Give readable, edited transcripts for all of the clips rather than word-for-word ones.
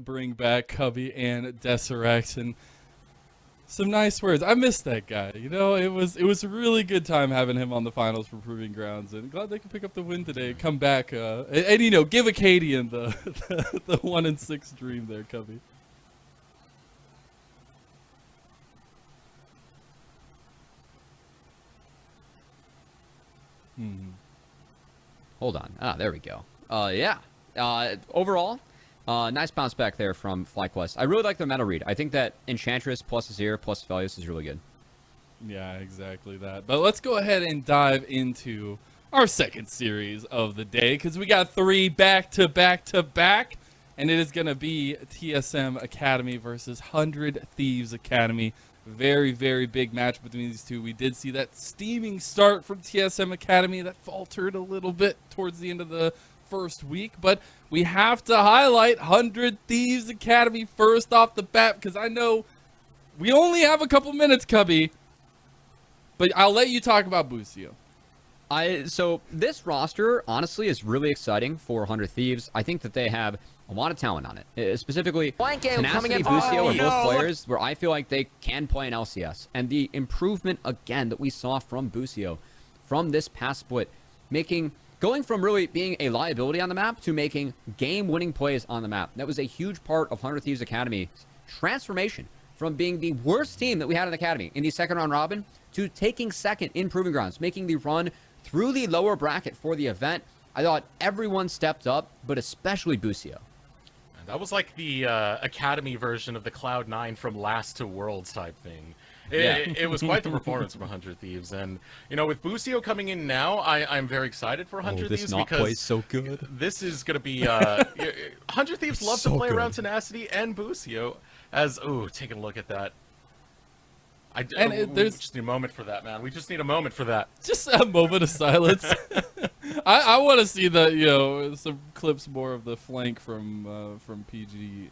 bring back Cubby and Deserex, and some nice words. I missed that guy. You know, it was a really good time having him on the finals for Proving Grounds, and glad they could pick up the win today. Come back, and you know, give Acadian the 1-6 dream there, Cubby. Hold on. There we go. Yeah. Overall, nice bounce back there from FlyQuest. I really like the meta read. I think that Enchantress plus Azir plus Velius is really good. Yeah, exactly that. But let's go ahead and dive into our second series of the day, because we got 3 back-to-back-to-back, and it is going to be TSM Academy versus 100 Thieves Academy. Very, very big match between these two. We did see that steaming start from TSM Academy that faltered a little bit towards the end of the first week, but we have to highlight 100 Thieves Academy first off the bat, because I know we only have a couple minutes, Cubby, but I'll let you talk about Busio. So this roster, honestly, is really exciting for 100 Thieves. I think that they have a lot of talent on it. Specifically, Tenacity, Busio are both players where I feel like they can play in LCS. And the improvement, again, that we saw from Busio from this past split, going from really being a liability on the map to making game-winning plays on the map. That was a huge part of 100 Thieves Academy's transformation from being the worst team that we had in the Academy in the second round robin to taking second in Proving Grounds, making the run through the lower bracket for the event. I thought everyone stepped up, but especially Busio. That was like the Academy version of the Cloud9 from Last to Worlds type thing. It was quite the performance from 100 Thieves. And, you know, with Busio coming in now, I'm very excited for 100 Thieves because plays so good. This is going to be... 100 Thieves love to play around Tenacity and Busio as... Ooh, taking a look at that. We just need a moment for that, man. We just need a moment for that. Just a moment of silence. I want to see some clips more of the flank from PG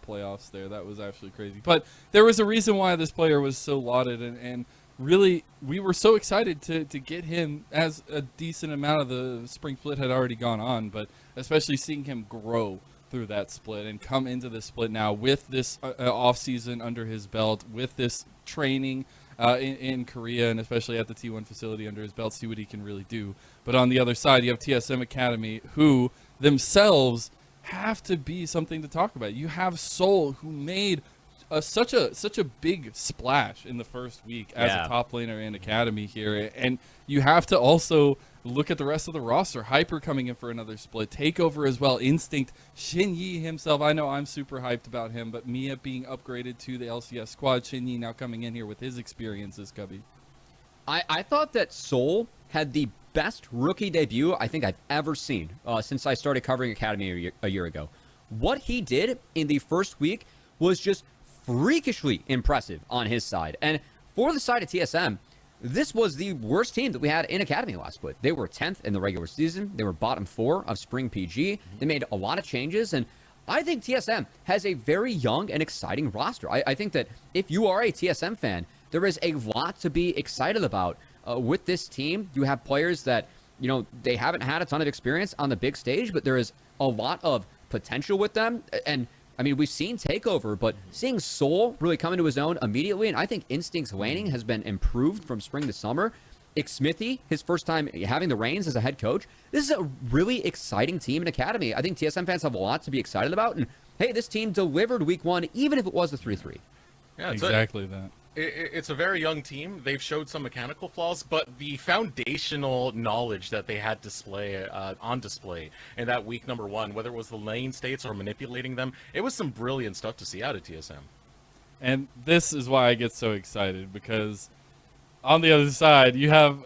playoffs there. That was actually crazy. But there was a reason why this player was so lauded, and really we were so excited to get him, as a decent amount of the spring split had already gone on, but especially seeing him grow through that split and come into this split now with this off season under his belt, with this training in Korea, and especially at the T1 facility under his belt, see what he can really do. But on the other side, you have TSM Academy, who themselves have to be something to talk about. You have Soul, who made such a big splash in the first week as a top laner in Academy here, and you have to also look at the rest of the roster. Hyper coming in for another split. Takeover as well. Instinct. Shin Yi himself. I know I'm super hyped about him, but Mia being upgraded to the LCS squad. Shin Yi now coming in here with his experiences, Cubby. I thought that Soul had the best rookie debut I think I've ever seen since I started covering Academy a year ago. What he did in the first week was just freakishly impressive on his side. And for the side of TSM, this was the worst team that we had in Academy last split. They were 10th in the regular season. They were bottom 4 of Spring PG. They made a lot of changes, and I think TSM has a very young and exciting roster. I think that if you are a TSM fan, there is a lot to be excited about with this team. You have players that, you know, they haven't had a ton of experience on the big stage, but there is a lot of potential with them. And I mean, we've seen Takeover, but seeing Soul really come into his own immediately, and I think Instinct's laning has been improved from spring to summer. Smithy, his first time having the reins as a head coach. This is a really exciting team in Academy. I think TSM fans have a lot to be excited about, and hey, this team delivered week 1, even if it was a 3-3. Yeah, exactly that. It's a very young team. They've showed some mechanical flaws, but the foundational knowledge that they had on display in that week number 1, whether it was the lane states or manipulating them, it was some brilliant stuff to see out of TSM. And this is why I get so excited, because on the other side, you have,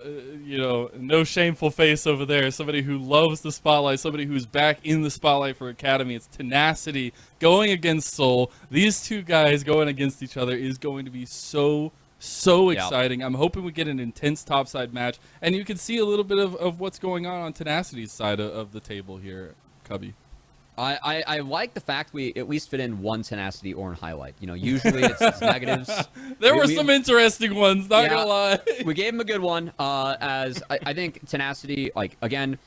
no shameful face over there. Somebody who loves the spotlight, somebody who's back in the spotlight for Academy. It's Tenacity going against Soul. These two guys going against each other is going to be so exciting. I'm hoping we get an intense topside match, and you can see a little bit of what's going on Tenacity's side of the table here, Cubby. I like the fact we at least fit in one Tenacity or in highlight. You know, usually it's negatives. There were some interesting ones, not gonna lie. We gave him a good one, as I think Tenacity, like, again,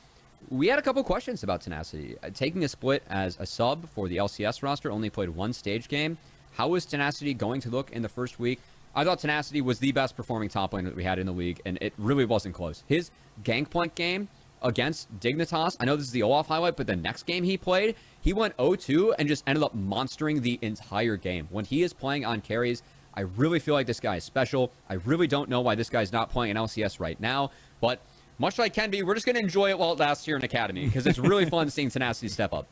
we had a couple questions about Tenacity. Taking a split as a sub for the LCS roster, only played one stage game. How was Tenacity going to look in the first week? I thought Tenacity was the best performing top laner that we had in the league, and it really wasn't close. His Gangplank game against Dignitas, I know this is the Olaf highlight, but the next game he played, he went 0-2 and just ended up monstering the entire game. When he is playing on carries, I really feel like this guy is special. I really don't know why this guy's not playing in LCS right now, but much like Ken B, we're just going to enjoy it while it lasts here in Academy, because it's really fun seeing Tenacity step up.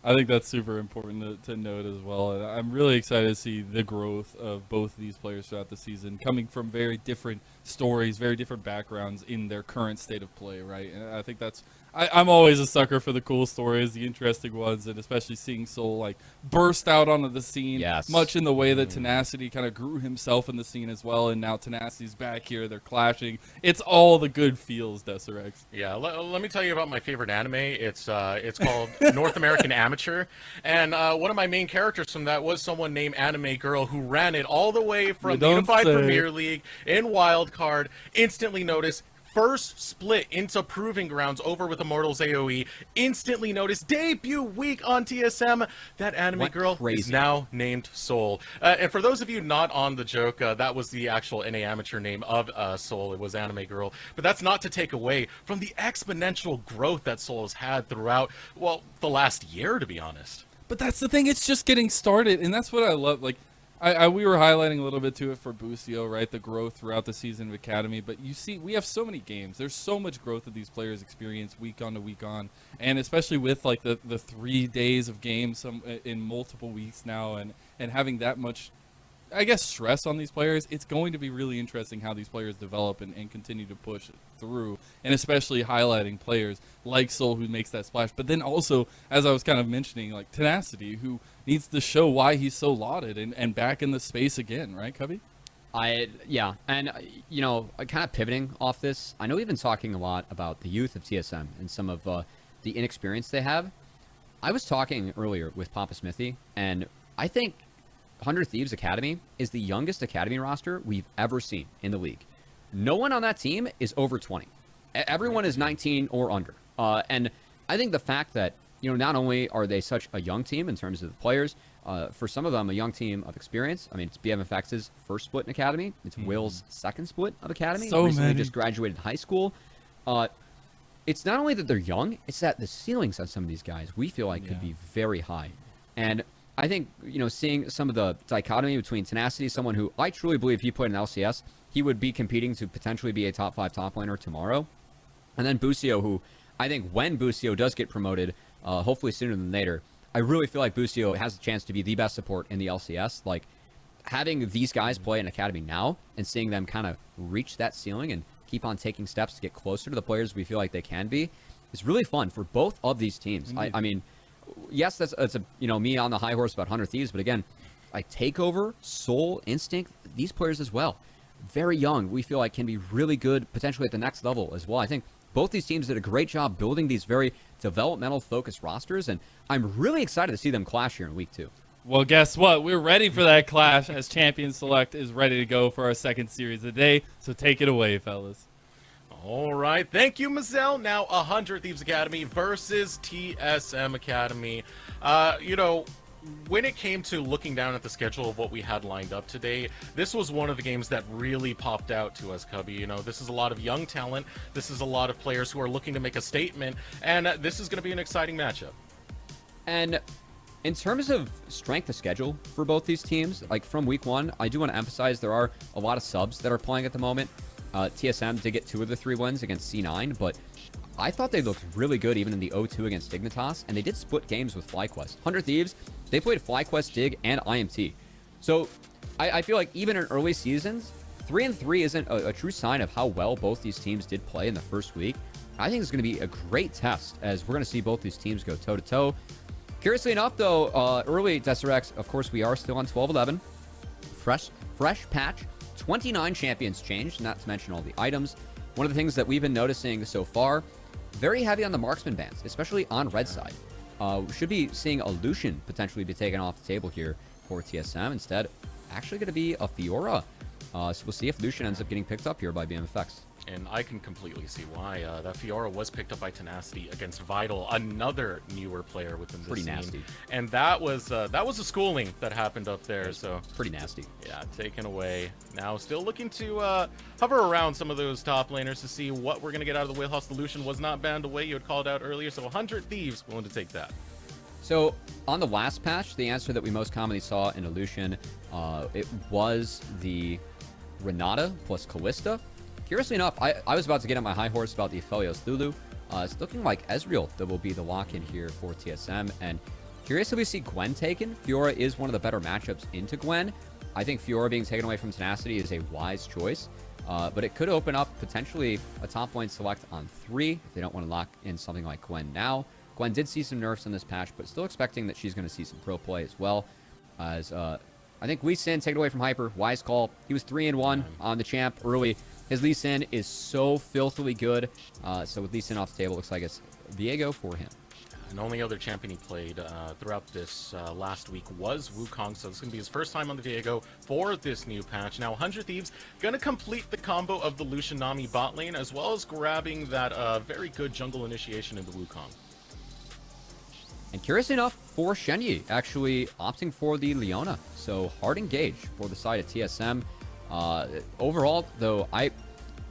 I think that's super important to note as well. And I'm really excited to see the growth of both of these players throughout the season, coming from very different stories, very different backgrounds in their current state of play, right? And I think that's I'm always a sucker for the cool stories, the interesting ones, and especially seeing Soul like burst out onto the scene, Yes. much in the way that Tenacity kind of grew himself in the scene as well. And now Tenacity's back here, they're clashing. It's all the good feels, Deserex. Yeah, let me tell you about my favorite anime. It's called North American Amateur, and one of my main characters from that was someone named Anime Girl who ran it all the way from the Unified Premier League in Wildcard. Instantly noticed. First split into Proving Grounds over with Immortals AoE. Instantly noticed debut week on TSM. That anime girl is now named Soul. And for those of you not on the joke, that was the actual NA amateur name of Soul. It was Anime Girl. But that's not to take away from the exponential growth that Soul has had throughout, well, the last year, to be honest. But that's the thing, it's just getting started, and that's what I love. Like, we were highlighting a little bit to it for Busio, right? The growth throughout the season of Academy. But you see, we have so many games. There's so much growth that these players experience week on to week on. And especially with like the 3 days of games in multiple weeks now and having that much, I guess, stress on these players, it's going to be really interesting how these players develop and continue to push through, and especially highlighting players like Soul who makes that splash. But then also, as I was kind of mentioning, like Tenacity, who needs to show why he's so lauded and back in the space again, right, Cubby? Yeah, and you know, kind of pivoting off this, I know we've been talking a lot about the youth of TSM and some of the inexperience they have. I was talking earlier with Papa Smithy, and I think 100 Thieves Academy is the youngest Academy roster we've ever seen in the league. No one on that team is over 20. Everyone is 19 or under. And I think the fact that, you know, not only are they such a young team in terms of the players, for some of them, a young team of experience. I mean, it's BMFX's first split in Academy. It's Will's second split of Academy. So recently many. just graduated high school. It's not only that they're young, it's that the ceilings on some of these guys we feel like could be very high. And I think, you know, seeing some of the dichotomy between Tenacity, someone who I truly believe if he played in LCS, he would be competing to potentially be a top 5 top laner tomorrow. And then Busio, who I think when Busio does get promoted, hopefully sooner than later, I really feel like Busio has a chance to be the best support in the LCS. Like, having these guys play in Academy now and seeing them kind of reach that ceiling and keep on taking steps to get closer to the players we feel like they can be is really fun for both of these teams. I mean, yes, that's a, you know, me on the high horse about 100 Thieves, but again, like Takeover, Soul, Instinct, these players as well, very young, we feel like can be really good potentially at the next level as well. I think both these teams did a great job building these very developmental focused rosters, and I'm really excited to see them clash here in week 2. Well, guess what? We're ready for that clash as Champion Select is ready to go for our second series of the day. So take it away, fellas. All right, thank you, Mazel. Now, 100 Thieves Academy versus TSM Academy. You know, when it came to looking down at the schedule of what we had lined up today, this was one of the games that really popped out to us, Cubby. You know, this is a lot of young talent. This is a lot of players who are looking to make a statement, and this is going to be an exciting matchup. And in terms of strength of schedule for both these teams, like from week 1, I do want to emphasize there are a lot of subs that are playing at the moment. TSM did get 2 of the 3 wins against C9, but I thought they looked really good even in the 0-2 against Dignitas, and they did split games with FlyQuest. 100 Thieves, they played FlyQuest, Dig, and IMT. So I feel like even in early seasons, 3-3 isn't a true sign of how well both these teams did play in the first week. I think it's going to be a great test as we're going to see both these teams go toe-to-toe. Curiously enough, though, early Deserex, of course, we are still on 12-11. Fresh patch, 29 champions changed, not to mention all the items. One of the things that we've been noticing so far, very heavy on the marksman bans, especially on red side. We should be seeing a Lucian potentially be taken off the table here for TSM. Instead, actually going to be a Fiora. So we'll see if Lucian ends up getting picked up here by BMFX. and I can completely see why. That Fiora was picked up by Tenacity against Vital, another newer player within the Pretty scene. nasty. And that was a schooling that happened up there. So Pretty nasty. yeah, taken away. Now still looking to hover around some of those top laners to see what we're gonna get out of the wheelhouse. The Lucian was not banned away. You had called out earlier, so 100 Thieves willing to take that. So on the last patch, the answer that we most commonly saw in Illusion, it was the Renata plus Callista. Curiously enough, I was about to get on my high horse about the Aphelios Lulu. It's looking like Ezreal that will be the lock-in here for TSM. And curious if we see Gwen taken. Fiora is one of the better matchups into Gwen. I think Fiora being taken away from Tenacity is a wise choice. But it could open up potentially a top lane select on 3 if they don't want to lock in something like Gwen now. Gwen did see some nerfs in this patch, but still expecting that she's going to see some pro play as well. As I think Lee Sin taken away from Hyper. Wise call. He was 3-1 on the champ early. His Lee Sin is so filthily good. So with Lee Sin off the table, looks like it's Viego for him. And the only other champion he played throughout this last week was Wukong, so this is going to be his first time on the Viego for this new patch. Now, 100 Thieves going to complete the combo of the Lucian Nami bot lane, as well as grabbing that very good jungle initiation into Wukong. And curious enough, for Shenyi, actually opting for the Leona. So hard engage for the side of TSM. Overall, though,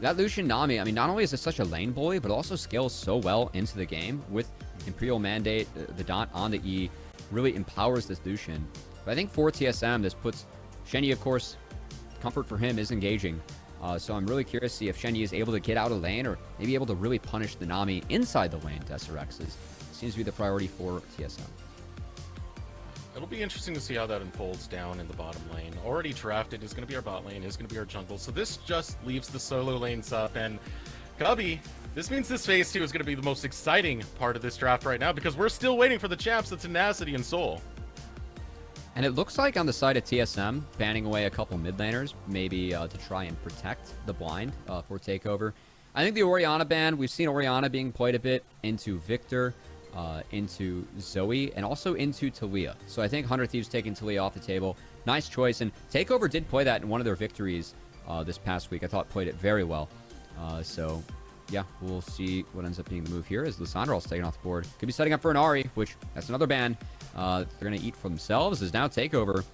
that Lucian Nami, I mean, not only is it such a lane bully, but also scales so well into the game with Imperial Mandate, the dot on the E, really empowers this Lucian. But I think for TSM, this puts Shenyi, of course, comfort for him is engaging. So I'm really curious to see if Shenyi is able to get out of lane or maybe able to really punish the Nami inside the lane. SRX's seems to be the priority for TSM. It'll be interesting to see how that unfolds down in the bottom lane. Already drafted is going to be our bot lane, is going to be our jungle. So this just leaves the solo lanes up. And Cubby, this means this phase 2 is going to be the most exciting part of this draft right now, because we're still waiting for the champs of Tenacity and Soul. And it looks like on the side of TSM, banning away a couple mid laners, maybe to try and protect the blind for takeover. I think the Orianna ban, we've seen Orianna being played a bit into Victor, into Zoe, and also into Talia. So I think 100 Thieves taking Talia off the table. Nice choice. And Takeover did play that in one of their victories this past week. I thought played it very well. So, yeah, we'll see what ends up being the move here as Lissandro's taken off the board. Could be setting up for an Ahri, which that's another ban they're going to eat for themselves. Is now Takeover.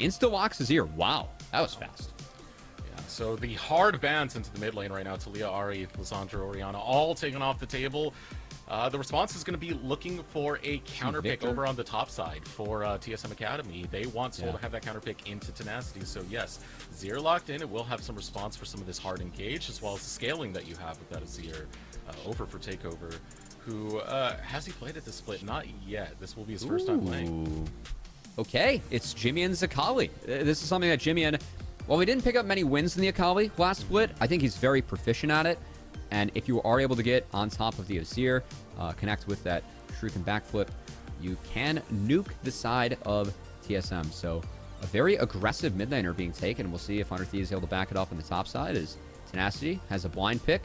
Insta-locks is here. Wow, that was fast. Yeah, so the hard bans into the mid lane right now, Talia, Ahri, Lissandra, Orianna, all taken off the table. The response is going to be looking for a counter pick over on the top side for TSM Academy. They want Soul to have that counter pick into Tenacity. So yes, Azir locked in. It will have some response for some of this hard engage, as well as the scaling that you have with that Azir over for Takeover. Who has he played at this split? Not yet. This will be his first time playing. Okay, it's Jimmy and Zakali. This is something that Jimmy and, well, we didn't pick up many wins in the Akali last split. I think he's very proficient at it. And if you are able to get on top of the Azir, connect with that Shuriken backflip, you can nuke the side of TSM. So a very aggressive mid laner being taken. We'll see if 100 Thieves is able to back it up on the top side as Tenacity has a blind pick.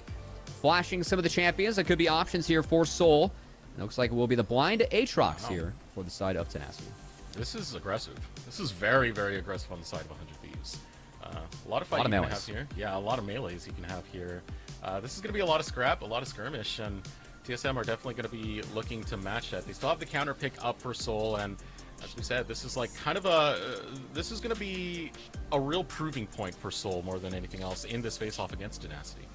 Flashing some of the champions. There could be options here for Soul. It looks like it will be the blind Aatrox here for the side of Tenacity. This is aggressive. This is very, very aggressive on the side of 100 Thieves. A lot of fight you can have here. Yeah, a lot of melees you can have here. This is going to be a lot of scrap, a lot of skirmish, and TSM are definitely going to be looking to match that. They still have the counter pick up for Soul, and as we said, this is like kind of this is going to be a real proving point for Soul more than anything else in this face-off against Tenacity.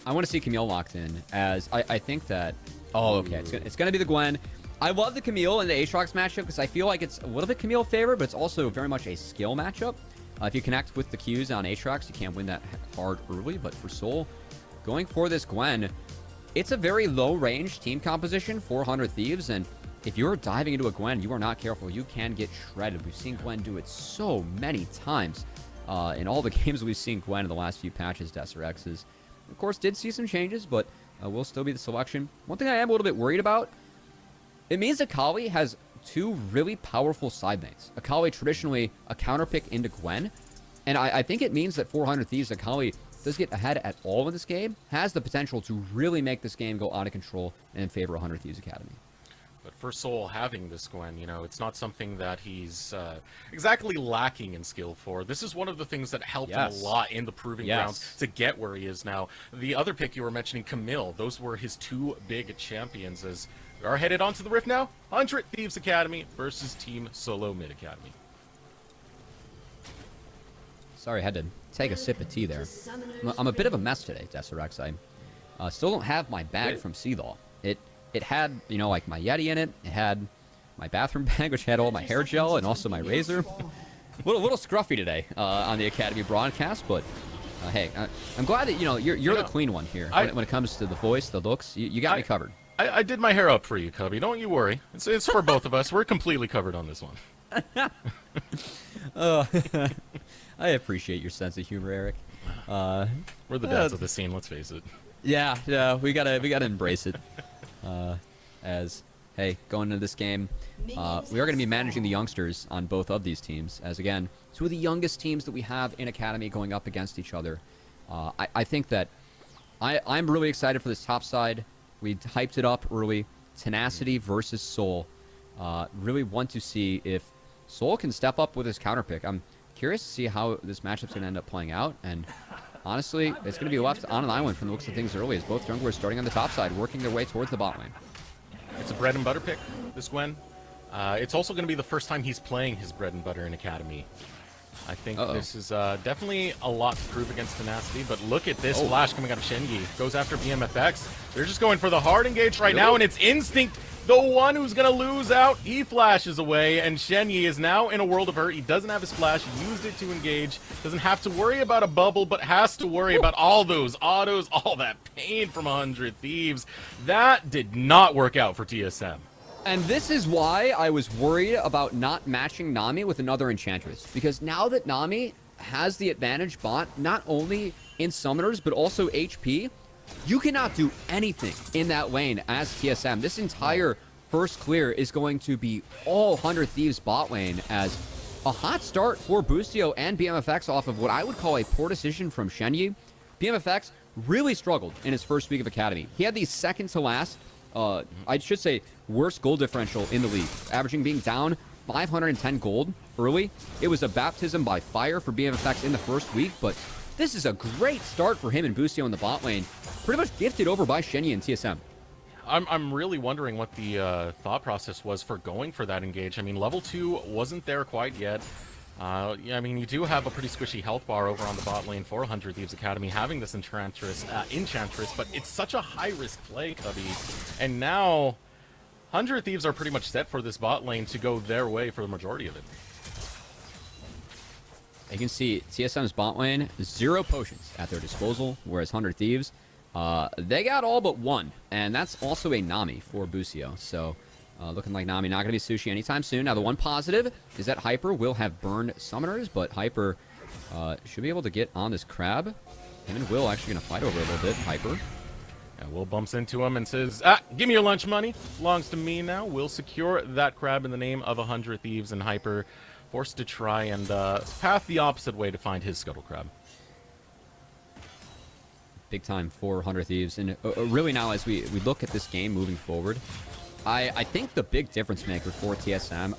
I want to see Camille locked in, as I think that, oh, okay, it's going to be the Gwen. I love the Camille and the Aatrox matchup because I feel like it's a little bit Camille favored, but it's also very much a skill matchup. If you connect with the Qs on Aatrox, you can't win that hard early, but for Soul, going for this Gwen, it's a very low-range team composition for 100 Thieves, and if you're diving into a Gwen, you are not careful, you can get shredded. We've seen Gwen do it so many times in all the games we've seen Gwen in the last few patches. SRX's, of course, did see some changes, but will still be the selection. One thing I am a little bit worried about, it means Akali has two really powerful side lanes. Akali traditionally a counter pick into Gwen, and I think it means that 400 Thieves Akali does get ahead at all in this game, has the potential to really make this game go out of control and in favor of 100 Thieves Academy. But for Soul having this Gwen, you know, it's not something that he's exactly lacking in skill for. This is one of the things that helped him a lot in the Proving Grounds to get where he is now. The other pick you were mentioning, Camille, those were his two big champions as we are headed onto the Rift now. 100 Thieves Academy versus Team Solo Mid Academy. Sorry, I had to take a sip of tea there. I'm a bit of a mess today, Deserex. I still don't have my bag from Seathaw. It had, you know, like my Yeti in it. It had my bathroom bag, which had all my hair gel and also my razor. A little scruffy today on the Academy broadcast, but hey, I'm glad that, you know, you're the clean one here. When it comes to the voice, the looks, you got me covered. I did my hair up for you, Cubby. Don't you worry. It's for both of us. We're completely covered on this one. I appreciate your sense of humor, Eric. We're the dads of the scene, let's face it. Yeah, we gotta embrace it. As hey, going into this game, we are going to be managing the youngsters on both of these teams. As again, two of the youngest teams that we have in Academy going up against each other. I think that I'm really excited for this top side. We hyped it up early. Tenacity versus Soul. Really want to see if Soul can step up with his counter pick. I'm curious to see how this matchup's going to end up playing out. And honestly, it's going to be left on an island from the looks of things early, as both junglers starting on the top side, working their way towards the bot lane. It's a bread and butter pick, this Gwen. It's also going to be the first time he's playing his bread and butter in Academy. I think this is definitely a lot to prove against Tenacity, but look at this flash coming out of Shenyi. Goes after BMFX. They're just going for the hard engage right now, and it's Instinct, the one who's going to lose out. He flashes away, and Shenyi is now in a world of hurt. He doesn't have his flash, used it to engage. Doesn't have to worry about a bubble, but has to worry about all those autos, all that pain from 100 Thieves. That did not work out for TSM. And this is why I was worried about not matching Nami with another Enchantress. Because now that Nami has the advantage bot, not only in summoners, but also HP, you cannot do anything in that lane as TSM. This entire first clear is going to be all 100 Thieves bot lane, as a hot start for Boostio and BMFX off of what I would call a poor decision from Shenyi. BMFX really struggled in his first week of Academy. He had the second to last, I should say, worst gold differential in the league, averaging being down 510 gold early. It was a baptism by fire for BMFX in the first week, but this is a great start for him and Boostio in the bot lane. Pretty much gifted over by Shenyi and TSM. I'm really wondering what the thought process was for going for that engage. I mean, level 2 wasn't there quite yet. Yeah, I mean, you do have a pretty squishy health bar over on the bot lane for 100 Thieves Academy, having this Enchantress, but it's such a high-risk play, Cubby. And now, 100 Thieves are pretty much set for this bot lane to go their way for the majority of it. You can see TSM's bot lane, 0 potions at their disposal, whereas 100 Thieves, they got all but 1. And that's also a Nami for Boostio. So, looking like Nami not going to be sushi anytime soon. Now, the one positive is that Hyper will have burned summoners, but Hyper should be able to get on this crab. Him and Will actually going to fight over a little bit. Hyper. And Will bumps into him and says, give me your lunch money. Belongs to me now. Will secure that crab in the name of 100 Thieves, and Hyper forced to try and path the opposite way to find his scuttle crab. Big time for 100 Thieves. And really now, as we look at this game moving forward, I think the big difference maker for TSM,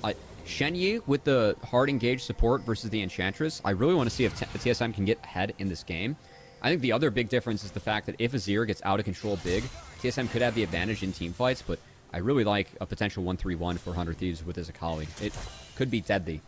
Shenyi with the hard engage support versus the Enchantress, I really want to see if TSM can get ahead in this game. I think the other big difference is the fact that if Azir gets out of control big, TSM could have the advantage in team fights, but I really like a potential 1-3-1 for 100 Thieves with his Akali. It could be deadly.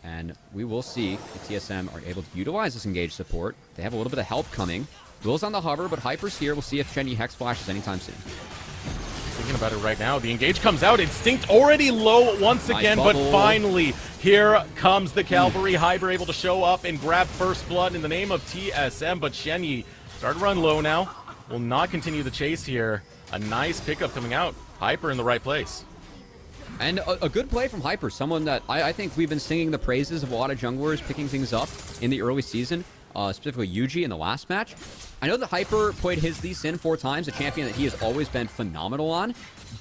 And we will see if TSM are able to utilize this engage support. They have a little bit of help coming. Will's on the hover, but Hyper's here. We'll see if Shenyi Hex flashes anytime soon. Thinking about it right now, the engage comes out. Instinct already low once again, but finally, here comes the cavalry. Hyper able to show up and grab first blood in the name of TSM, but Shenyi started to run low now. Will not continue the chase here. A nice pickup coming out. Hyper in the right place. And a good play from Hyper, someone that I think we've been singing the praises of a lot of junglers picking things up in the early season, specifically Yuji in the last match. I know that Hyper played his Lee Sin 4 times, a champion that he has always been phenomenal on,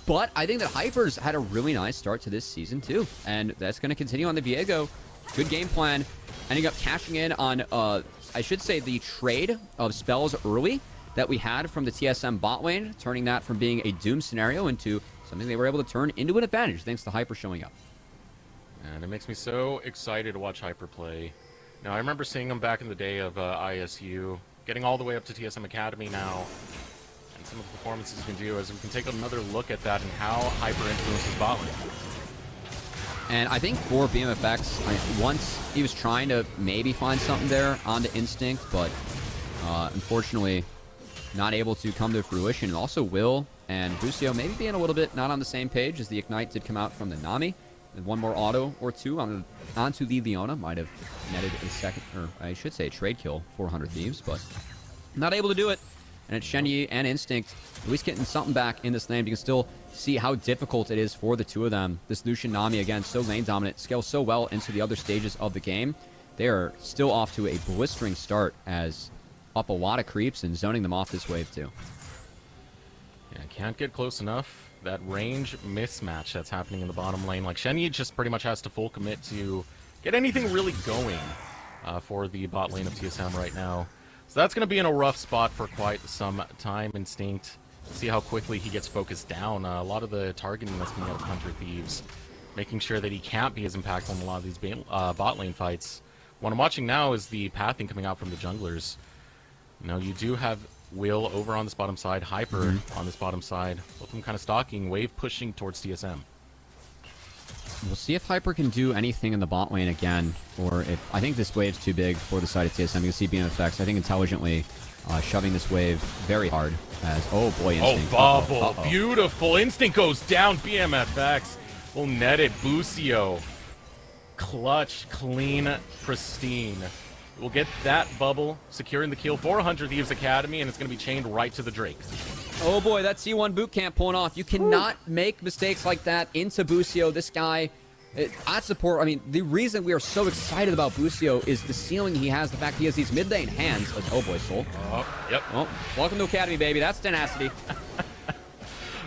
but I think that Hyper's had a really nice start to this season too, and that's going to continue on the Viego. Good game plan, ending up cashing in on, I should say, the trade of spells early that we had from the TSM bot lane, turning that from being a Doom scenario into something they were able to turn into an advantage thanks to Hyper showing up. And it makes me so excited to watch Hyper play. Now, I remember seeing him back in the day of ISU, getting all the way up to TSM Academy now, and some of the performances he can do, as we can take another look at that and how Hyper influences bot lane. And I think for BMFX, once he was trying to maybe find something there onto Instinct, but unfortunately not able to come to fruition. And also Will and Busio maybe being a little bit not on the same page, as the Ignite did come out from the Nami. And one more auto or two onto the Leona might have netted a second, or I should say a trade kill for 100 Thieves, but not able to do it. And it's Shenyi and Instinct at least getting something back in this lane. You can still see how difficult it is for the two of them. This Lucian Nami, again, so lane dominant, scales so well into the other stages of the game. They are still off to a blistering start, as up a lot of creeps and zoning them off this wave too. Yeah, can't get close enough. That range mismatch that's happening in the bottom lane. Like, Shenyi just pretty much has to full commit to get anything really going for the bot lane of TSM right now. So that's going to be in a rough spot for quite some time. Instinct, see how quickly he gets focused down. A lot of the targeting that's coming out of 100 Thieves, making sure that he can't be as impactful in a lot of these bot lane fights. What I'm watching now is the pathing coming out from the junglers. Now, you do have Will over on this bottom side, Hyper on this bottom side. Both of them kind of stalking, wave pushing towards TSM. We'll see if Hyper can do anything in the bot lane again, or if... I think this wave's too big for the side of TSM. You can see BMFX, I think, intelligently shoving this wave very hard as... Oh, boy, Instinct. Oh, bubble. Beautiful. Instinct goes down. BMFX will net it. Busio. Clutch, clean, pristine. We'll get that bubble, securing the kill for 100 Thieves Academy, and it's going to be chained right to the Drake. Oh boy, that C1 boot camp pulling off. You cannot make mistakes like that into Busio. This guy, at support, I mean, the reason we are so excited about Busio is the ceiling he has, the fact he has these mid lane hands. Like, oh boy, Soul. Oh, yep. Oh, welcome to Academy, baby. That's Tenacity.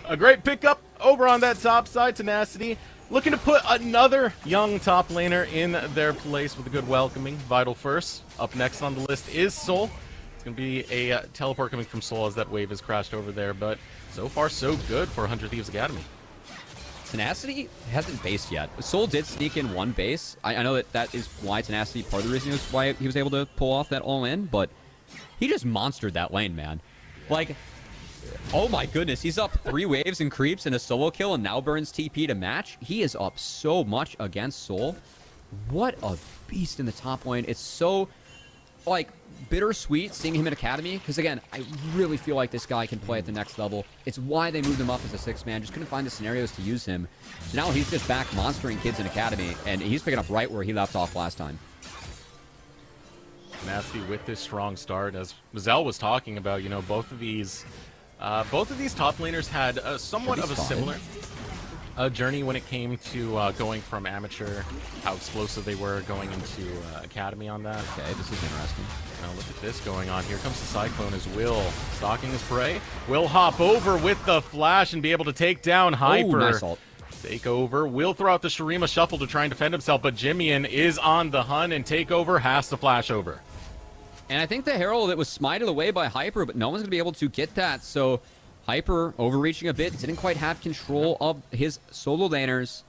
A great pickup over on that top side, Tenacity. Looking to put another young top laner in their place with a good welcoming. Vital first. Up next on the list is Soul. It's going to be a teleport coming from Soul as that wave has crashed over there, but so far so good for 100 Thieves Academy. Tenacity hasn't based yet. Soul did sneak in one base. I know that is why Tenacity, part of the reason why he was able to pull off that all-in, but he just monstered that lane, man. Like... Oh my goodness, he's up 3 waves and creeps and a solo kill and now burns TP to match. He is up so much against Soul. What a beast in the top lane. It's so, like, bittersweet seeing him in Academy, because again, I really feel like this guy can play at the next level. It's why they moved him up as a 6-man. Just couldn't find the scenarios to use him. So now he's just back monstering kids in Academy, and he's picking up right where he left off last time. Nasty with this strong start, as Mazel was talking about, you know, both of these top laners had somewhat of a similar journey when it came to going from amateur, how explosive they were going into Academy on that. Okay, this is interesting. Now look at this going on. Here comes the Cyclone as Will stalking his prey. Will hop over with the flash and be able to take down Hyper. Oh, nice ult. Take over. Will throw out the Shurima Shuffle to try and defend himself, but Jimian is on the hunt, and Takeover has to flash over. And I think the Herald, that was smited away by Hyper, but no one's going to be able to get that. So Hyper overreaching a bit, didn't quite have control of his solo laners.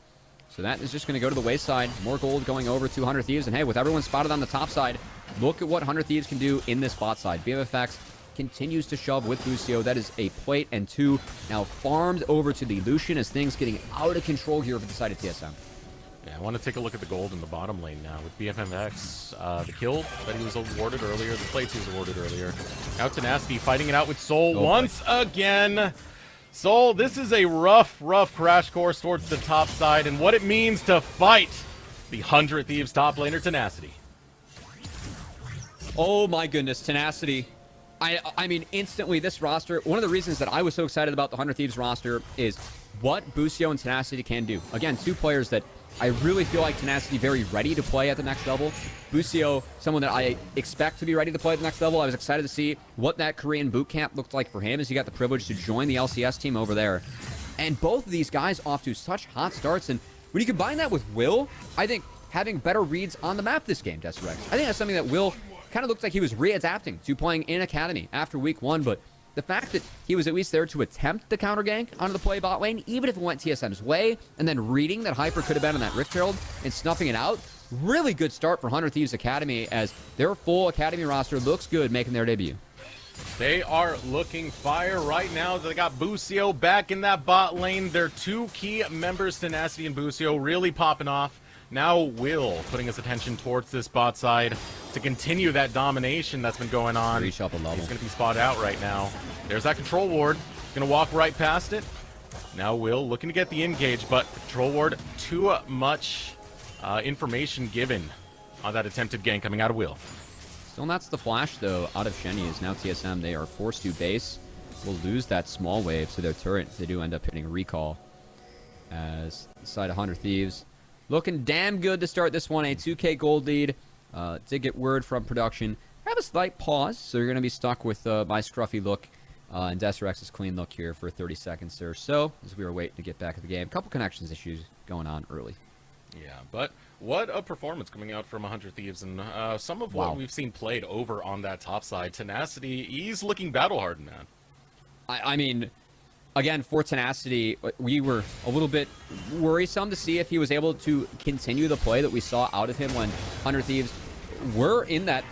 So that is just going to go to the wayside. More gold going over to 100 Thieves. And hey, with everyone spotted on the top side, look at what 100 Thieves can do in this bot side. BMFX continues to shove with Busio. That is a plate and 2. Now farmed over to the Lucian as things getting out of control here for the side of TSM. Yeah, I want to take a look at the gold in the bottom lane now with BFMX. The kill that he was awarded earlier, the plates he was awarded earlier. Now Tenacity fighting it out with Soul once again. Soul, this is a rough crash course towards the top side and what it means to fight the 100 Thieves top laner Tenacity. Oh my goodness, Tenacity. I mean, instantly, this roster, one of the reasons that I was so excited about the 100 Thieves roster is what Busio and Tenacity can do. Again, 2 players that I really feel like Tenacity very ready to play at the next level. Busio, someone that I expect to be ready to play at the next level. I was excited to see what that Korean boot camp looked like for him as he got the privilege to join the LCS team over there. And both of these guys off to such hot starts. And when you combine that with Will, I think having better reads on the map this game, Deserex. I think that's something that Will kind of looked like he was readapting to playing in Academy after week 1, but the fact that he was at least there to attempt the counter gank onto the play bot lane, even if it went TSM's way, and then reading that Hyper could have been on that Rift Herald and snuffing it out, really good start for 100 Thieves Academy as their full Academy roster looks good making their debut. They are looking fire right now. They got Busio back in that bot lane. Their two key members, Tenacity and Busio, really popping off. Now Will putting his attention towards this bot side to continue that domination that's been going on. Reach up a level. He's going to be spotted out right now. There's that control ward. Going to walk right past it. Now Will looking to get the engage, but control ward, too much information given on that attempted gank coming out of Will. Still not the flash, though, out of Shenyi. Is now TSM. They are forced to base. Will lose that small wave to their turret. They do end up hitting recall. As the side of 100 Thieves looking damn good to start this one. A 2K gold lead. Did get word from production. Have a slight pause, so you're going to be stuck with my scruffy look and Desirex's clean look here for 30 seconds or so as we were waiting to get back to the game. A couple connections issues going on early. Yeah, but what a performance coming out from 100 Thieves, and some of what we've seen played over on that top side. Tenacity, he's looking battle-hardened, man. I mean, again, for Tenacity, we were a little bit worrisome to see if he was able to continue the play that we saw out of him when 100 Thieves were in that,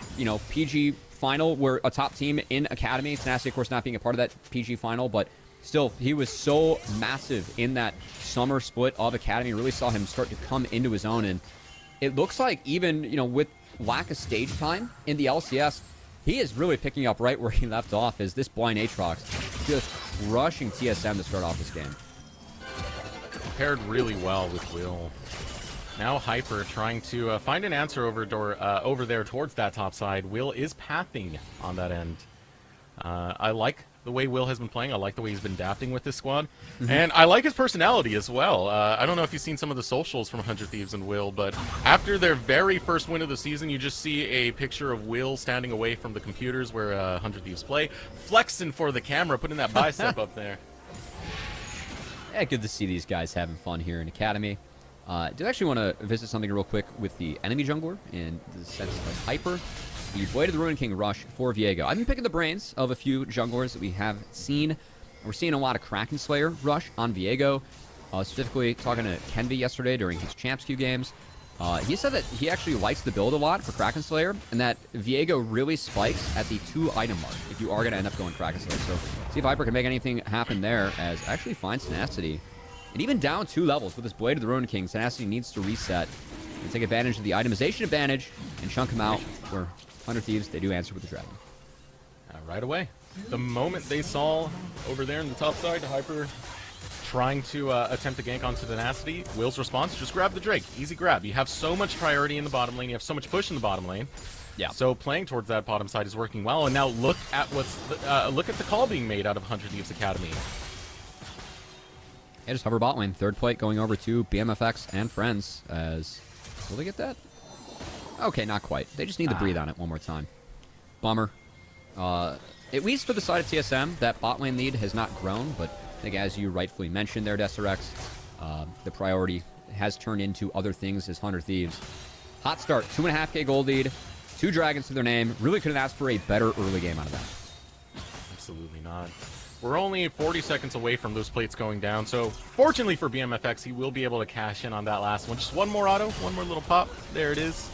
PG final. We're a top team in Academy. Tenacity, of course, not being a part of that PG final, but still, he was so massive in that summer split of Academy. Really saw him start to come into his own, and it looks like even, with lack of stage time in the LCS, he is really picking up right where he left off as this blind Aatrox just crushing TSM to start off this game. Paired really well with Will. Now Hyper trying to find an answer over there towards that top side. Will is pathing on that end. I like the way Will has been playing. I like the way he's been adapting with this squad. And I like his personality as well. I don't know if you've seen some of the socials from 100 Thieves and Will, but after their very first win of the season, you just see a picture of Will standing away from the computers where 100 Thieves play, flexing for the camera, putting that bicep up there. Yeah, good to see these guys having fun here in Academy. Do actually want to visit something real quick with the enemy jungler in the sense of Hyper. The Blade of the Ruin King rush for Viego. I've been picking the brains of a few junglers that we have seen. We're seeing a lot of Kraken Slayer rush on Viego. Specifically talking to Kenvi yesterday during his Champs Queue games. He said that he actually likes the build a lot for Kraken Slayer, and that Viego really spikes at the 2-item mark if you are going to end up going Kraken Slayer. So see if Hyper can make anything happen there, as actually finds Tenacity. And even down 2 levels with this Blade of the Ruin King, Tenacity needs to reset and take advantage of the itemization advantage and chunk him out where 100 Thieves, they do answer with the Dragon. Right away. The moment they saw over there in the top side, Hyper trying to attempt to gank onto Tenacity, Will's response, just grab the Drake. Easy grab. You have so much priority in the bottom lane. You have so much push in the bottom lane. Yeah. So playing towards that bottom side is working well. And now look at look at the call being made out of 100 Thieves Academy. Yeah, just hover bot lane. Third plate going over to BMFX and friends. As will they get that? Okay, not quite. They just need to breathe on it one more time. Bummer. At least for the side of TSM, that bot lane lead has not grown, but I think as you rightfully mentioned there, Desirx, the priority has turned into other things as 100 Thieves. Hot start, 2.5K gold lead, 2 dragons to their name. Really couldn't ask for a better early game out of that. Absolutely not. We're only 40 seconds away from those plates going down, so fortunately for BMFX, he will be able to cash in on that last one. Just one more auto, one more little pop. There it is.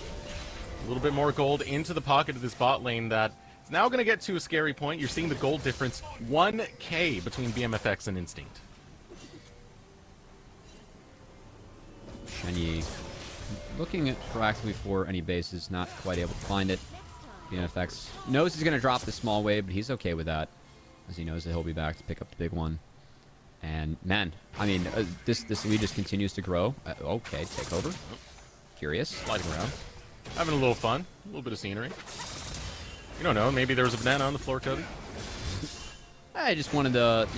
A little bit more gold into the pocket of this bot lane that is now going to get to a scary point. You're seeing the gold difference, 1K between BMFX and Instinct. Shenyi looking proactively for any bases, not quite able to find it. BMFX knows he's going to drop the small wave, but he's okay with that, as he knows that he'll be back to pick up the big one. And, man, I mean, this lead just continues to grow. Okay, take over. Curious. Sliding around. Having a little fun. A little bit of scenery. You don't know. Maybe there was a banana on the floor, Cody. I just wanted to,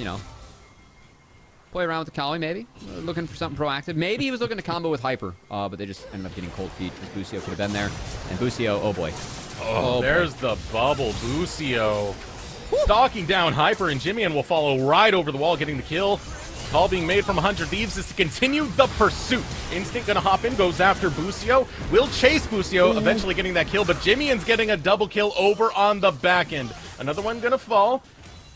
play around with the Kali, maybe. Looking for something proactive. Maybe he was looking to combo with Hyper, but they just ended up getting cold feet because Busio could have been there. And Busio, oh boy. Oh, there's the bubble. Busio stalking down Hyper, and Jimmy will follow right over the wall, getting the kill. Call being made from 100 Thieves is to continue the pursuit. Instinct gonna hop in, goes after Busio. Will chase Busio, eventually getting that kill, but Jimmy's getting a double kill over on the back end. Another one gonna fall.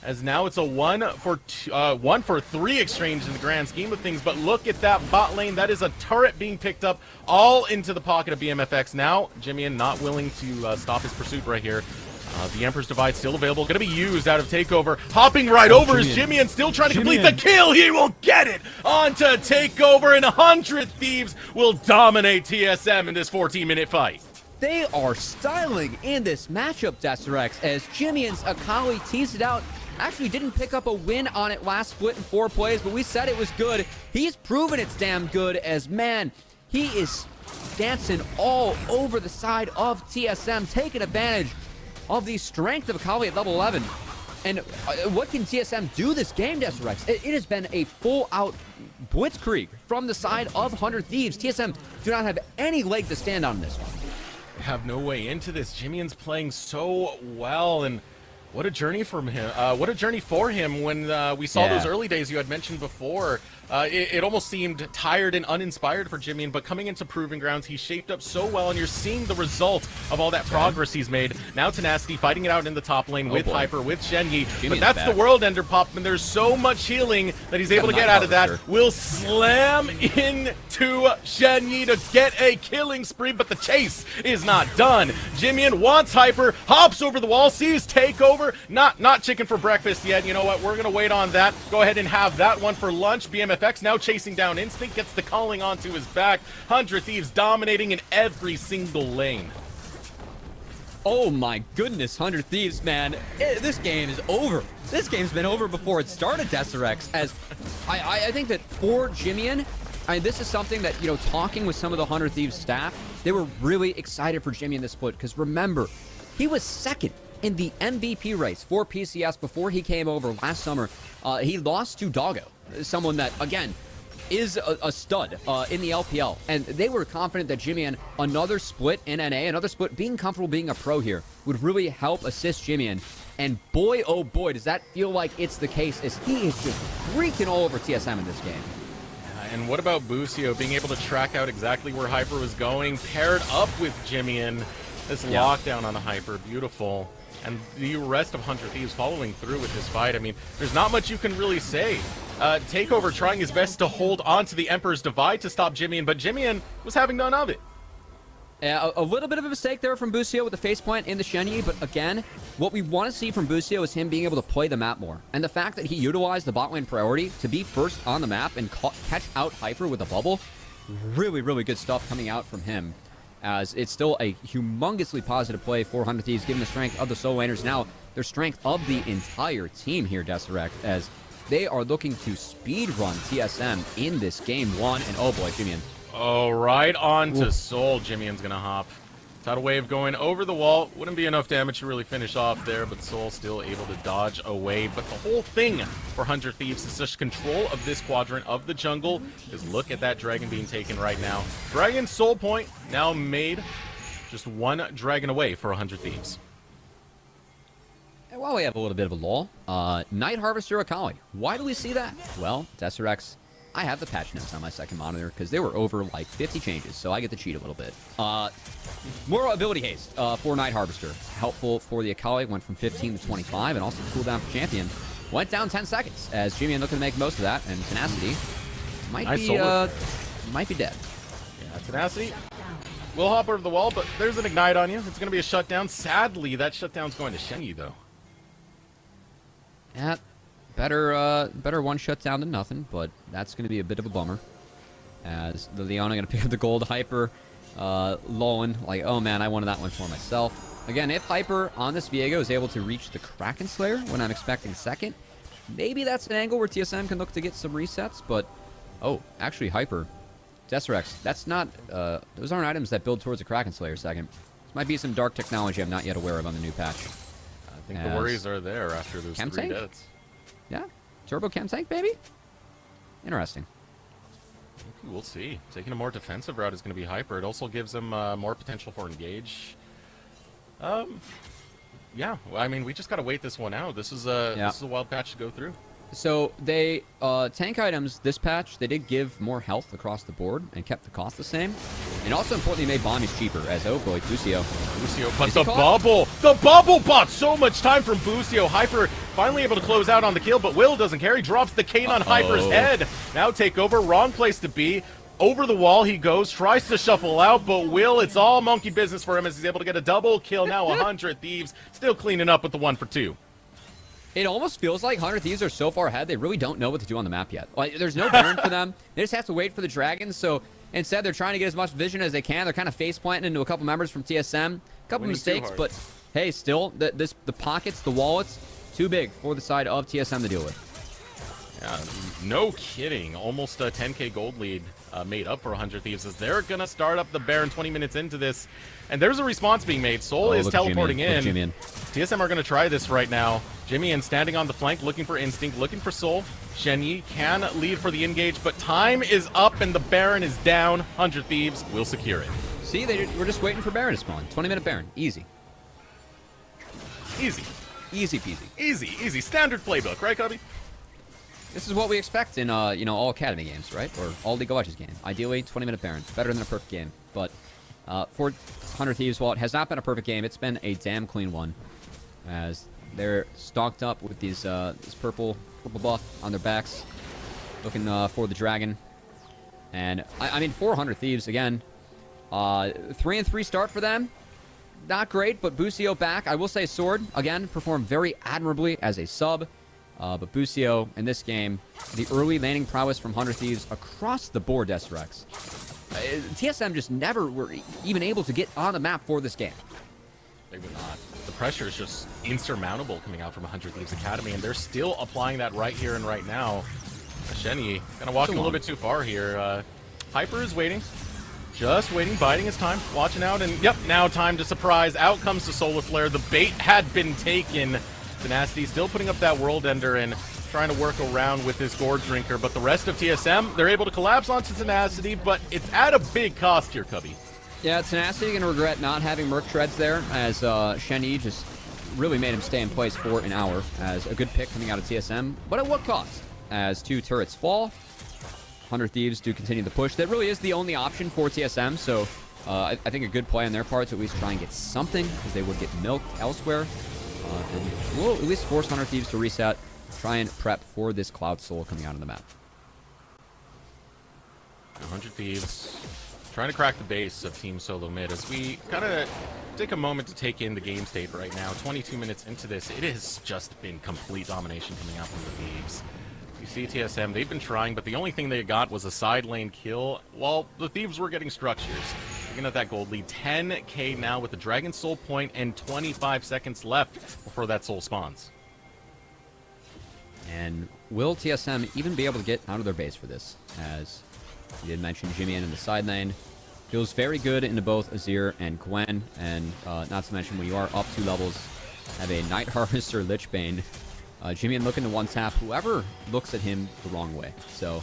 as now it's a 1-for-3 exchange in the grand scheme of things. But look at that bot lane. That is a turret being picked up all into the pocket of BMFX. Now, Jimmy not willing to stop his pursuit right here. The Emperor's Divide still available. Going to be used out of Takeover. Hopping right over is Jimmy and still trying to complete the kill. He will get it onto Takeover, and 100 Thieves will dominate TSM in this 14-minute fight. They are styling in this matchup, Deserex, as Jimmy and Akali teased it out. Actually didn't pick up a win on it last split in 4 plays, but we said it was good. He's proven it's damn good as, man, he is dancing all over the side of TSM, taking advantage of the strength of Akali at level 11. And what can TSM do this game, Deserex? It has been a full-out blitzkrieg from the side of 100 Thieves. TSM do not have any leg to stand on in this one. Have no way into this. Jimmy's playing so well, and what a journey from him. What a journey for him when we saw those early days you had mentioned before. It almost seemed tired and uninspired for Jimmy, but coming into Proving Grounds, he shaped up so well, and you're seeing the result of all that progress he's made. Now Tenacity fighting it out in the top lane with Hyper, with Shenyi, but that's the World Ender pop, and there's so much healing that he's able to get out of that. Will slam into Shenyi to get a killing spree, but the chase is not done. Jimmy wants Hyper, hops over the wall, sees Takeover, not chicken for breakfast yet. You know what, we're gonna wait on that. Go ahead and have that one for lunch. BMFX now chasing down Instinct, gets the calling onto his back. 100 Thieves dominating in every single lane. Oh my goodness, 100 Thieves, man. This game is over. This game's been over before it started, Deserex, as I think that for Jimmy, this is something that, you know, talking with some of the 100 Thieves staff, they were really excited for Jimmy in this split, because remember, he was second in the MVP race for PCS before he came over last summer. He lost to Doggo, someone that, again, is a stud in the LPL. And they were confident that Jimmy and another split in NA, another split, being comfortable being a pro here, would really help assist Jimmy. And boy, oh boy, does that feel like it's the case, as he is just freaking all over TSM in this game. And what about Busio being able to track out exactly where Hyper was going, paired up with Jimmy and this lockdown on the Hyper, beautiful. And the rest of 100 Thieves following through with this fight. I mean, there's not much you can really say. Takeover trying his best to hold on to the Emperor's Divide to stop Jimmy, but Jimmy was having none of it. A little bit of a mistake there from Busio with the faceplant in the Shenyi, but again, what we want to see from Busio is him being able to play the map more. And the fact that he utilized the bot lane priority to be first on the map and catch out Hyper with a bubble, really, really good stuff coming out from him. As it's still a humongously positive play for 100 Thieves, given the strength of the solo laners. Now, their strength of the entire team here, Deserex, as they are looking to speed run TSM in this game one. And oh boy, Jimmy. Oh, right on to Soul. Jimmy's gonna hop. Tidal Wave going over the wall. Wouldn't be enough damage to really finish off there, but Soul still able to dodge away. But the whole thing for 100 Thieves is just control of this quadrant of the jungle. Just look at that dragon being taken right now. Dragon Soul Point now made just one dragon away for 100 Thieves. And while we have a little bit of a lull, Night Harvester Akali. Why do we see that? Well, Deserex, I have the patch notes on my second monitor because they were over like 50 changes, so I get to cheat a little bit. More ability haste for Night Harvester. Helpful for the Akali, went from 15 to 25, and also the cooldown for Champion went down 10 seconds, as Jimmy looking to make most of that, and Tenacity might be dead. Yeah, Tenacity will hop over the wall, but there's an Ignite on you. It's going to be a shutdown. Sadly, that shutdown's going to Shenyi, though. Yeah, better one shutdown than nothing, but that's going to be a bit of a bummer. As the Leona going to pick up the gold. Hyper lulling, like, oh man, I wanted that one for myself. Again, if Hyper on this Viego is able to reach the Kraken Slayer when I'm expecting second, maybe that's an angle where TSM can look to get some resets, but, oh, actually Hyper, Deserex, that's not, those aren't items that build towards a Kraken Slayer second. This might be some dark technology I'm not yet aware of on the new patch. I think the worries are there after those Chem 3 tank? deaths. Yeah, Turbo Chem Tank, baby? Interesting. We'll see. Taking a more defensive route is going to be Hyper. It also gives him more potential for engage. Yeah, well, I mean, we just got to wait this one out. This is a wild patch to go through. So they, tank items this patch, they did give more health across the board and kept the cost the same. And also importantly made bombies cheaper as, oh boy, Busio. But the bubble bought so much time from Busio. Hyper finally able to close out on the kill, but Will doesn't care. He drops the cane on Hyper's head. Now take over, wrong place to be. Over the wall he goes, tries to shuffle out, but Will, it's all monkey business for him as he's able to get a double kill. Now 100 Thieves, still cleaning up with the 1 for 2. It almost feels like 100 Thieves are so far ahead, they really don't know what to do on the map yet. Like, there's no Baron for them. They just have to wait for the dragons, so instead they're trying to get as much vision as they can. They're kind of face planting into a couple members from TSM. A couple mistakes, but hey, still, the pockets, the wallets, too big for the side of TSM to deal with. Yeah, no kidding. Almost a 10k gold lead made up for 100 Thieves as they're going to start up the Baron 20 minutes into this. And there's a response being made. Soul is teleporting in. TSM are going to try this right now. Jimmy standing on the flank, looking for Instinct, looking for Soul. Shenyi can lead for the engage, but time is up and the Baron is down. 100 Thieves will secure it. See, we're just waiting for Baron to spawn. 20-minute Baron. Easy. Easy. Easy peasy. Easy, easy. Standard playbook, right, Cubby? This is what we expect in, all Academy games, right? Or all League of Legends games. Ideally, 20-minute Baron. Better than a perfect game. But for 100 Thieves, while it has not been a perfect game, it's been a damn clean one. As they're stocked up with these this purple buff on their backs, looking for the dragon. And, I mean, 400 Thieves, again, 3-3 start for them. Not great, but Busio back. I will say Sword, again, performed very admirably as a sub. But Busio, in this game, the early landing prowess from 100 Thieves across the board, Desrex. TSM just never were even able to get on the map for this game. They would not. The pressure is just insurmountable coming out from 100 Thieves Academy, and they're still applying that right here and right now. Shenyi kind of walking a little bit too far here. Hyper is waiting. Just waiting, biding his time, watching out, and yep, now time to surprise. Out comes the Solar Flare. The bait had been taken. Tenacity still putting up that World Ender and trying to work around with his Gourd Drinker, but the rest of TSM, they're able to collapse onto Tenacity, but it's at a big cost here, Cubby. Yeah, Tenacity going to regret not having Merc Treads there, as Shenyi just really made him stay in place for an hour, as a good pick coming out of TSM, but at what cost? As 2 turrets fall, 100 Thieves do continue the push. That really is the only option for TSM, so I think a good play on their part to at least try and get something, because they would get milked elsewhere. We'll at least force 100 Thieves to reset, try and prep for this Cloud Soul coming out of the map. 100 Thieves trying to crack the base of Team Solo Mid as we kind of take a moment to take in the game state right now. 22 minutes into this, it has just been complete domination coming out from the Thieves. You see TSM, they've been trying, but the only thing they got was a side lane kill while the Thieves were getting structures. Looking at that gold lead, 10k now with the Dragon Soul point and 25 seconds left before that soul spawns. And will TSM even be able to get out of their base for this? As you did mention, Jimmy in the side lane feels very good into both Azir and Gwen, and not to mention when you are up 2 levels, have a Night Harvester Lich Bane. Jimmy looking to one-tap whoever looks at him the wrong way. So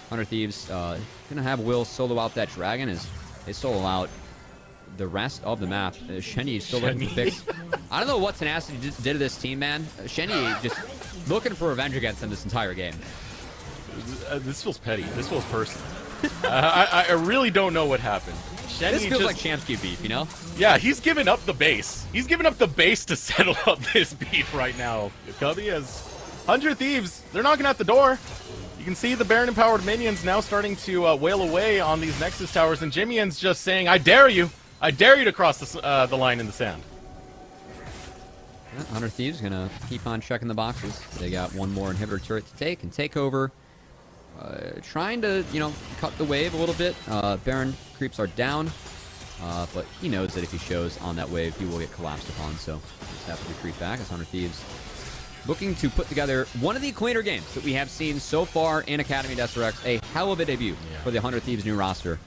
100 Thieves gonna have Will solo out that dragon as they solo out the rest of the map. Shenyi is still looking for fix. I don't know what Tenacity did to this team, man. Shenyi just looking for revenge against them this entire game. This feels petty. This feels personal. I really don't know what happened. Shenyi This feels like Champs Keep beef, you know? Yeah, he's given up the base. He's given up the base to settle up this beef right now. Cubby has 100 Thieves. They're knocking at the door. You can see the Baron-empowered minions now starting to wail away on these Nexus towers, and Jimmy's just saying, I dare you. I dare you to cross the line in the sand. Yeah, 100 Thieves gonna keep on checking the boxes. They got one more inhibitor turret to take and take over. Trying to, cut the wave a little bit. Baron creeps are down, but he knows that if he shows on that wave, he will get collapsed upon, so just have to retreat back as 100 Thieves looking to put together one of the cleaner games that we have seen so far in Academy Desrex. A hell of a debut for the 100 Thieves new roster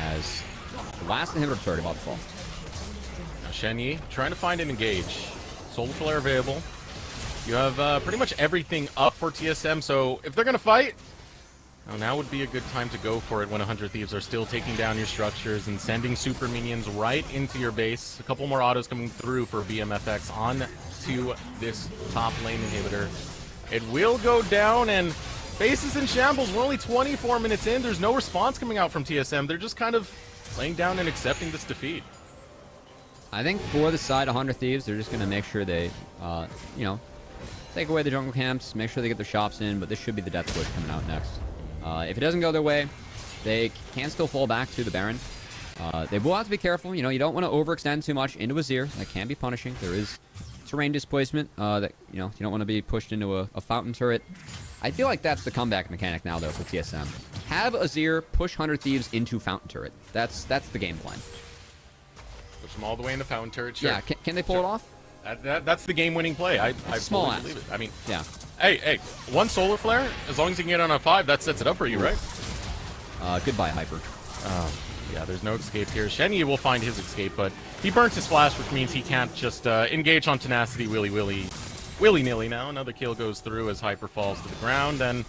as the last inhibitor turret about to fall. Now Shenyi trying to find an engage. Soul Flare available. You have pretty much everything up for TSM, so if they're going to fight, now would be a good time to go for it when 100 Thieves are still taking down your structures and sending super minions right into your base. A couple more autos coming through for BMFX on to this top lane inhibitor. It will go down, and base is in shambles. We're only 24 minutes in. There's no response coming out from TSM. They're just kind of laying down and accepting this defeat. I think for the side of 100 Thieves, they're just going to make sure they, you know, take away the jungle camps, make sure they get their shops in, but this should be the death push coming out next. If it doesn't go their way, they can still fall back to the Baron. They will have to be careful. You know, you don't want to overextend too much into Azir. That can be punishing. There is terrain displacement that, you know, you don't want to be pushed into a fountain turret. I feel like that's the comeback mechanic now, though, for TSM. Have Azir push 100 Thieves into fountain turret. That's the game plan. Push them all the way in the fountain turret. Sure. Yeah, can they pull it off? That's the game-winning play. I small fully ass. believe it. I mean, Yeah. hey, one solar flare, as long as you can get on a 5, that sets it up for you, right? Goodbye, Hyper. Yeah, there's no escape here. Shenyi will find his escape, but he burnt his flash, which means he can't just engage on Tenacity willy-nilly now. Another kill goes through as Hyper falls to the ground, and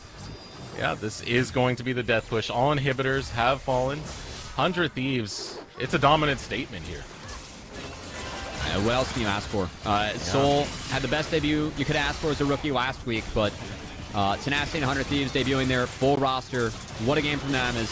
yeah, this is going to be the death push. All inhibitors have fallen. 100 Thieves, it's a dominant statement here. What else can you ask for? Soul had the best debut you could ask for as a rookie last week, but Tenacity and 100 Thieves debuting their full roster. What a game from them as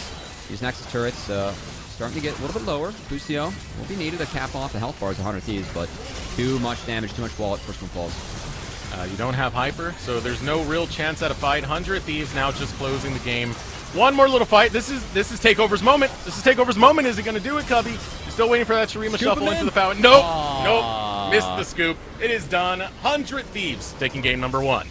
these Nexus turrets starting to get a little bit lower. Busio will be needed to cap off the health bars of 100 Thieves, but too much damage, too much wallet, first one falls. You don't have Hyper, so there's no real chance at a fight. 100 Thieves now just closing the game. One more little fight. This is Takeover's moment. This is Takeover's moment. Is he going to do it, Cubby? You're still waiting for that Shurima shuffle into the fountain. Nope. Nope. Missed the scoop. It is done. 100 Thieves taking game number 1.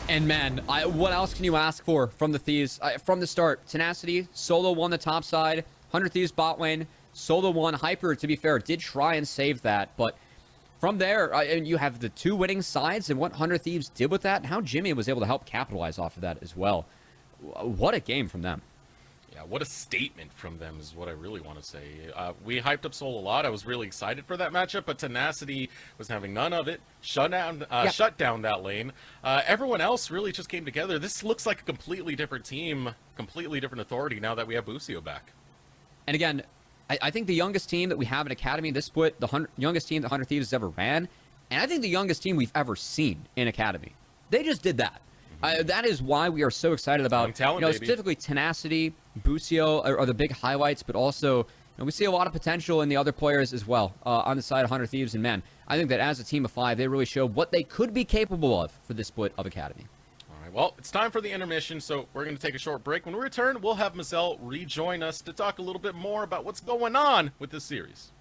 And man, what else can you ask for from the Thieves? From the start, Tenacity, solo won the top side, 100 Thieves bot lane, solo won. Hyper, to be fair, did try and save that, but from there, you have the 2 winning sides and what 100 Thieves did with that, and how Jimmy was able to help capitalize off of that as well. What a game from them. Yeah, what a statement from them is what I really want to say. We hyped up Soul a lot. I was really excited for that matchup, but Tenacity was having none of it. Shut down that lane. Everyone else really just came together. This looks like a completely different team, completely different authority now that we have Busio back. And again, I think the youngest team that we have in Academy, this split, the youngest team that 100 Thieves has ever ran, and I think the youngest team we've ever seen in Academy. They just did that. That is why we are so excited about, talent, baby. specifically Tenacity, Busio are the big highlights, but also we see a lot of potential in the other players as well on the side of 100 Thieves. And man, I think that as a team of 5, they really showed what they could be capable of for this split of Academy. All right, well, it's time for the intermission, so we're going to take a short break. When we return, we'll have Mazel rejoin us to talk a little bit more about what's going on with this series.